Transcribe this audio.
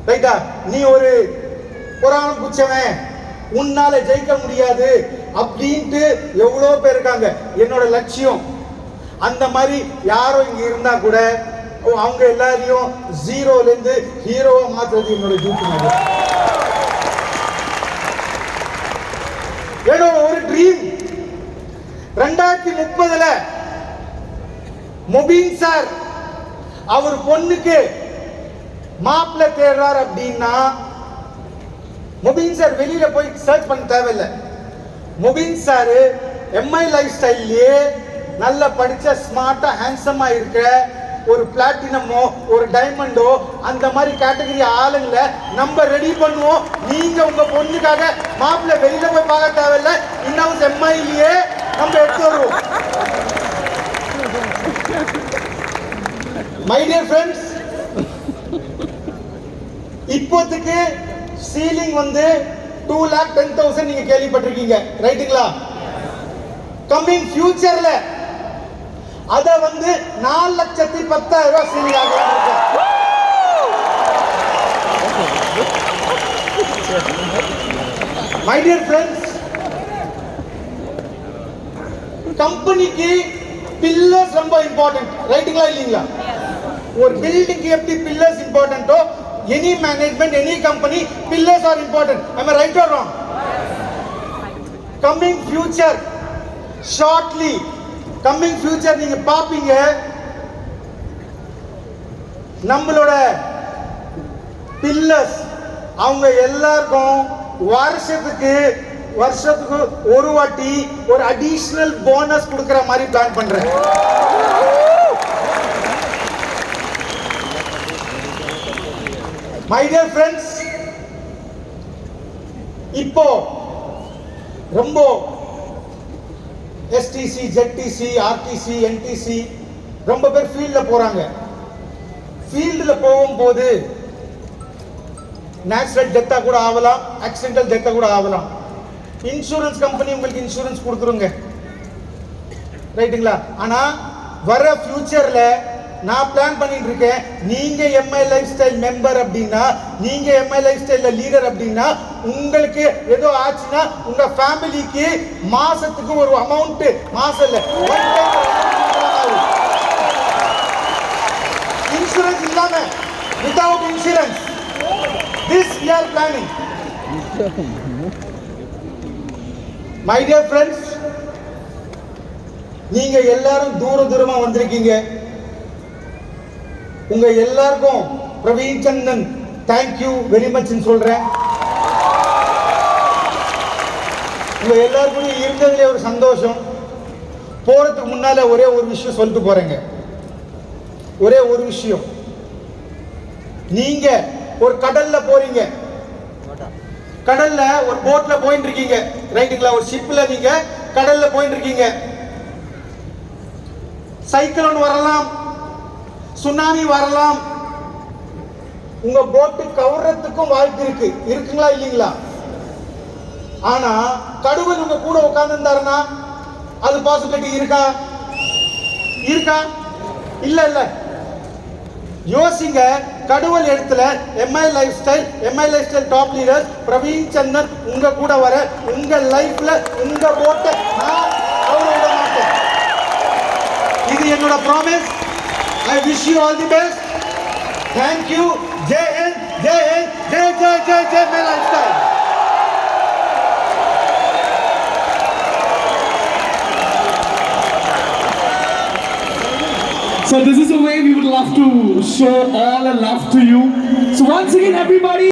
ரைட்டா? நீ ஒரு புராணம் புச்சவன், உன்னால ஜெயிக்க முடியாது அப்படின்ட்டு எவ்வளோ பேர் இருக்காங்க. என்னோட லட்சியம் அந்த மாதிரி யாரோ இங்க இருந்தா கூட அவங்க எல்லாரையும் ஜீரோல இருந்து ஹீரோவா மாத்துறது என்னோட டியூட்டி. என்னோட ஒரு ட்ரீம் 2030 மொபின் சார் அவர் பொண்ணுக்கு மாப்பிள்ளை தேடுறார் அப்படின்னா மொபின் சார் வெளியில போய் சர்ச் பண்ண தேவையில்லை. மொபின் சார் எம்ஐ லைஃப் ஸ்டைல்லையே நல்ல படிச்ச ஸ்மார்ட்டா ஹேண்ட்ஸமா இருக்கிற ஒரு பிளாட்டினமோ ஒரு டைமண்டோ அந்த மாதிரி கேட்டகரி ஆளுங்களை நம்ம ரெடி பண்ணுவோம். நீங்க உங்க பொண்ணுக்காக மாப்பிள்ளை வெளியில போய் பார்க்க தேவையில்லை, இன்னும் எம்ஐலயே நம்ம எடுத்து வருவோம். மை டியர் ஃப்ரெண்ட்ஸ், இப்போதைக்கு சீலிங் வந்து 2,10,000 நீங்க கேள்விப்பட்டிருக்கீங்க, ரைட்டுங்களா? கம்மிங் ஃபியூச்சர்ல அத வந்து 4,10,000 சீலிங் ஆகும். மை டியர் ஃப்ரெண்ட்ஸ், கம்பெனிக்கு பில்லர்ஸ் ரொம்ப இம்பார்ட்டன்ட், ரைட்டுங்களா இல்லீங்களா? ஒரு பில்டிங்க்கு எப்படி பில்லர்ஸ் இம்பார்ட்டன்ட்டோ, any management any company pillars are important. am I right or wrong? coming future, shortly coming future நீங்க பாப்பீங்க, நம்மளோட பில்லர்ஸ் அவங்க எல்லாருக்கும் வருஷத்துக்கு ஒரு வாட்டி ஒரு அடிஷனல் போனஸ் கொடுக்கிற மாதிரி பிளான் பண்றேன். மை டியர் ஃப்ரெண்ட்ஸ், இப்போ ரொம்ப எஸ்டிசி, ஜெட்டிசி, ஆர்டிசி, என்டிசி ரொம்ப பேர் ஃபீல்ட்ல போறாங்க. ஃபீல்ட்ல போகும்போது நேச்சுரல் டெத்தா கூட ஆகலாம், ஆக்சிடென்டல் டெத்தா கூட ஆகலாம். இன்சூரன்ஸ் கம்பெனி உங்களுக்கு இன்சூரன்ஸ் கொடுத்துருங்க, ரைட்டுங்களா? ஆனா வர ஃபியூச்சர்ல நான் பிளான் பண்ணிட்டு இருக்கேன், நீங்க எம்ஐ லைஃப் ஸ்டைல் மெம்பர் அப்படின்னா, நீங்க எம்ஐ லைஃப் ஸ்டைல்ல லீடர் அப்படின்னா, உங்களுக்கு ஏதோ ஆச்சுன்னா உங்க ஃபேமிலிக்கு மாசத்துக்கு ஒரு அமௌண்ட், மாசம் இல்ல இன்சூரன்ஸ் இல்லாம, without insurance, this we are planning. My dear friends, நீங்க எல்லாரும் தூரமா வந்திருக்கீங்க. உங்க எல்லாருக்கும் பிரவீன் சந்தன் தேங்க் யூ வெரி மச் சொல்றேன். உங்க எல்லாருக்கும் இருந்ததுல ஒரு சந்தோஷம். போறதுக்கு முன்னால ஒரே ஒரு விஷயம் சொல்லிட்டு போறேங்க. ஒரே ஒரு விஷயம், நீங்க ஒரு கடல்ல போறீங்க, கடல்ல ஒரு போட்ல போயிட்டு இருக்கீங்க, ரைட்டுங்களா? ஒரு ஷிப்ல நீங்க கடல்ல போயிட்டு இருக்கீங்க. சைக்ளோன் வரலாம், சுனாமி வரலாம், உங்க போட்டு கவுறதுக்கும் வாய்ப்பு இருக்கு, இருக்குங்களா இல்லீங்களா? ஆனா கடவுள் உங்க கூட உட்கார்ந்து இருந்தாருன்னா அது பாசிபிலிட்டி இருக்கா? இருக்கா? இல்ல. யோசிங்க. கடவுள் இடத்துல MI lifestyle top leader Praveen Chandan உங்க கூட வர, உங்க லைஃப்ல உங்க போட்ட நான் கவுர விட மாட்டேன். இது என்னோட promise. I wish you all the best. Thank you. Jai Hind, Jai Hind, Jai Jai Jai Jai my lifestyle. So this is the way we would love to show all our love to you. So once again, everybody.